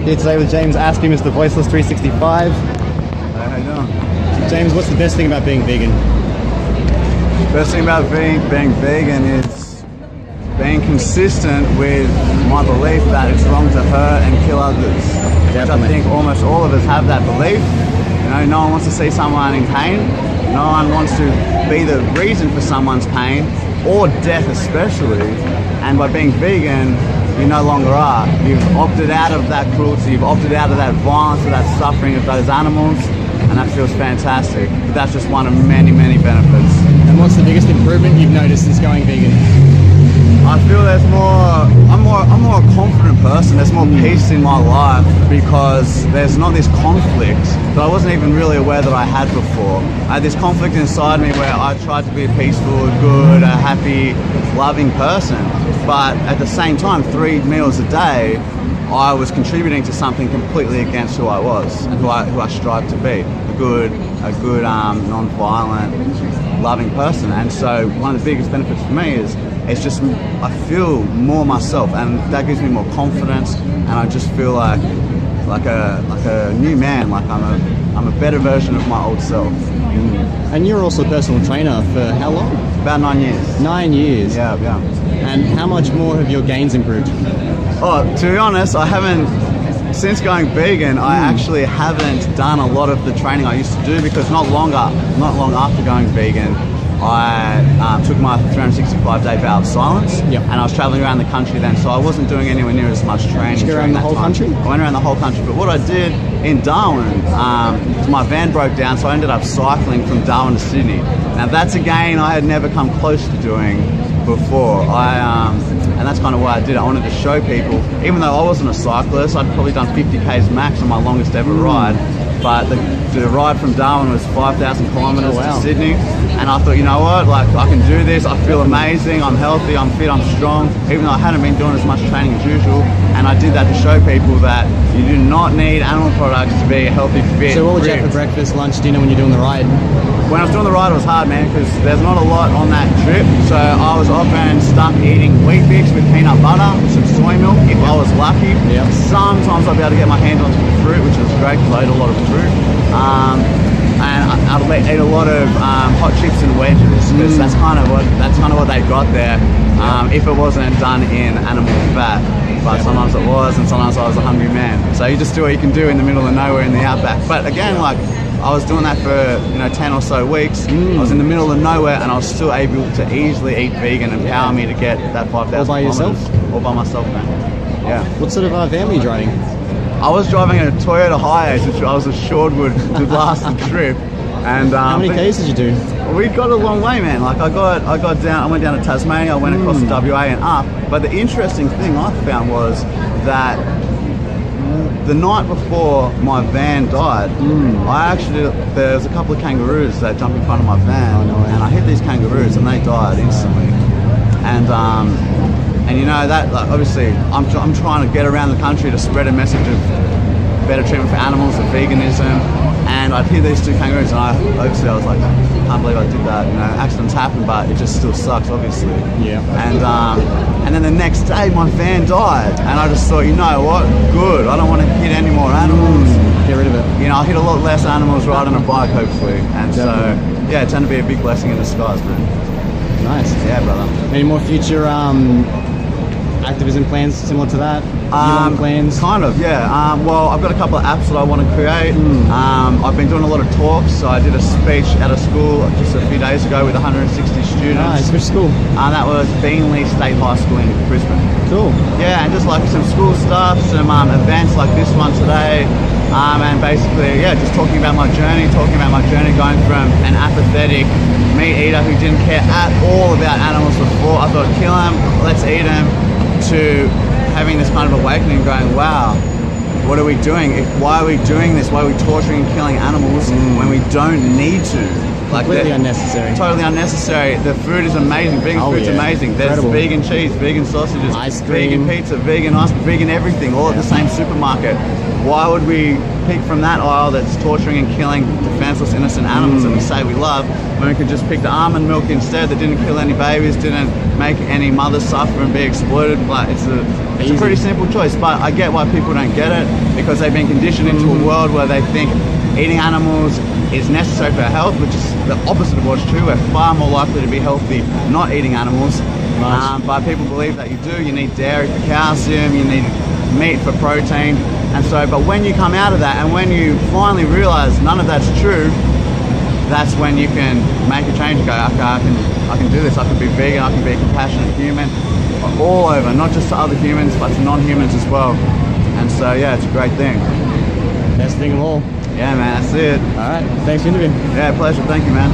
Here today with James Aspey, Mr. Voiceless 365. How you doing? James, what's the best thing about being vegan? Best thing about being vegan is being consistent with my belief that it's wrong to hurt and kill others. Definitely. Which I think almost all of us have that belief. You know, no one wants to see someone in pain. No one wants to be the reason for someone's pain or death especially. And by being vegan, you no longer are. You've opted out of that cruelty, you've opted out of that violence, of that suffering of those animals, and that feels fantastic. But that's just one of many, many benefits. And what's the biggest improvement you've noticed since going vegan? I feel there's I'm more a confident person. There's more peace in my life because there's not this conflict that I wasn't even really aware that I had before. I had this conflict inside me where I tried to be a peaceful, good, a happy, loving person. But at the same time, 3 meals a day, I was contributing to something completely against who I was and who I strive to be. A good, non-violent, loving person. And so one of the biggest benefits for me is it's just I feel more myself, and that gives me more confidence, and I just feel like a new man, like I'm a better version of my old self. And you're also a personal trainer for how long? About 9 years. 9 years? Yeah. And how much more have your gains improved? Oh, to be honest, I haven't, since going vegan, I actually haven't done a lot of the training I used to do because not long after going vegan, I took my 365-day vow of silence, Yep. and I was traveling around the country then, so I wasn't doing anywhere near as much training. Did you go around the whole country? I went around the whole country, but what I did in Darwin, my van broke down, so I ended up cycling from Darwin to Sydney. Now that's again I had never come close to doing before. And that's kind of why I did it. I wanted to show people, even though I wasn't a cyclist, I'd probably done 50 k's max on my longest ever ride. But the ride from Darwin was 5,000 kilometers to Sydney, and I thought, you know what, like I can do this. I feel amazing. I'm healthy. I'm fit. I'm strong. Even though I hadn't been doing as much training as usual, and I did that to show people that you do not need animal products to be a healthy, fit. So what would you have for breakfast, lunch, dinner when you're doing the ride? When I was doing the ride, it was hard, man, because there's not a lot on that trip. So I was often stuck eating Wheat Bix with peanut butter, some soy milk, if I was lucky. Yep. Sometimes I'd be able to get my hands on some fruit, which was great because I ate a lot of fruit. And I'd eat a lot of hot chips and wedges because that's kind of what they got there. If it wasn't done in animal fat, but sometimes it was, and sometimes I was a hungry man. So you just do what you can do in the middle of nowhere in the outback. But again, like I was doing that for 10 or so weeks. I was in the middle of nowhere, and I was still able to easily eat vegan and power me to get that 5,000 All by kilometers. yourself? All by myself, man. Yeah. What sort of van were you driving? I was driving a Toyota Hiace, which I was assured would last the trip. And How many Ks did you do? We got a long way, man. Like I went down to Tasmania, I went across to WA and up. But the interesting thing I found was that the night before my van died, there was a couple of kangaroos that jumped in front of my van, and I hit these kangaroos and they died instantly. And you know that, like, obviously I'm trying to get around the country to spread a message of better treatment for animals and veganism, and I'd hit these 2 kangaroos, and I was like, I can't believe I did that. You know, accidents happen, but it just still sucks, obviously. Yeah. And then the next day my van died, and I just thought, you know what, good, I don't want to hit any more animals. Get rid of it. You know, I'll hit a lot less animals riding a bike, hopefully. And Definitely. so, yeah, it turned to be a big blessing in disguise, man. Nice. Yeah, brother. Any more future activism plans similar to that? Elon plans? Kind of, yeah. Well, I've got a couple of apps that I want to create. I've been doing a lot of talks. So I did a speech at a school just a few days ago with 160 students. Nice. Which school? That was Beanley State High School in Brisbane. Cool. Yeah, and just like some school stuff, some events like this one today. And basically, yeah, just talking about my journey going from an apathetic meat eater who didn't care at all about animals before. I thought, kill them, let's eat them, to having this kind of awakening, going, wow, what are we doing? Why are we doing this? Why are we torturing and killing animals when we don't need to? Like, completely unnecessary. Totally unnecessary. The food is amazing. Vegan food's amazing. There's vegan cheese, vegan sausages, ice cream, vegan pizza, vegan ice cream, vegan everything, all at the same supermarket. why would we pick from that aisle that's torturing and killing defenseless, innocent animals that we say we love, when we could just pick the almond milk instead that didn't kill any babies, didn't make any mothers suffer and be exploited? Like, it's a pretty simple choice, but I get why people don't get it, because they've been conditioned into a world where they think eating animals is necessary for our health, which is the opposite of what's true. We're far more likely to be healthy not eating animals. But people believe that you do. You need dairy for calcium, you need meat for protein, and so, but when you come out of that and when you finally realize none of that's true, that's when you can make a change and go, okay, I can do this, I can be vegan, I can be a compassionate human, all over, not just to other humans, but to non-humans as well. And so, yeah, it's a great thing. Best thing of all. Yeah, man, that's it. All right, thanks for the interview. Yeah, pleasure, thank you, man.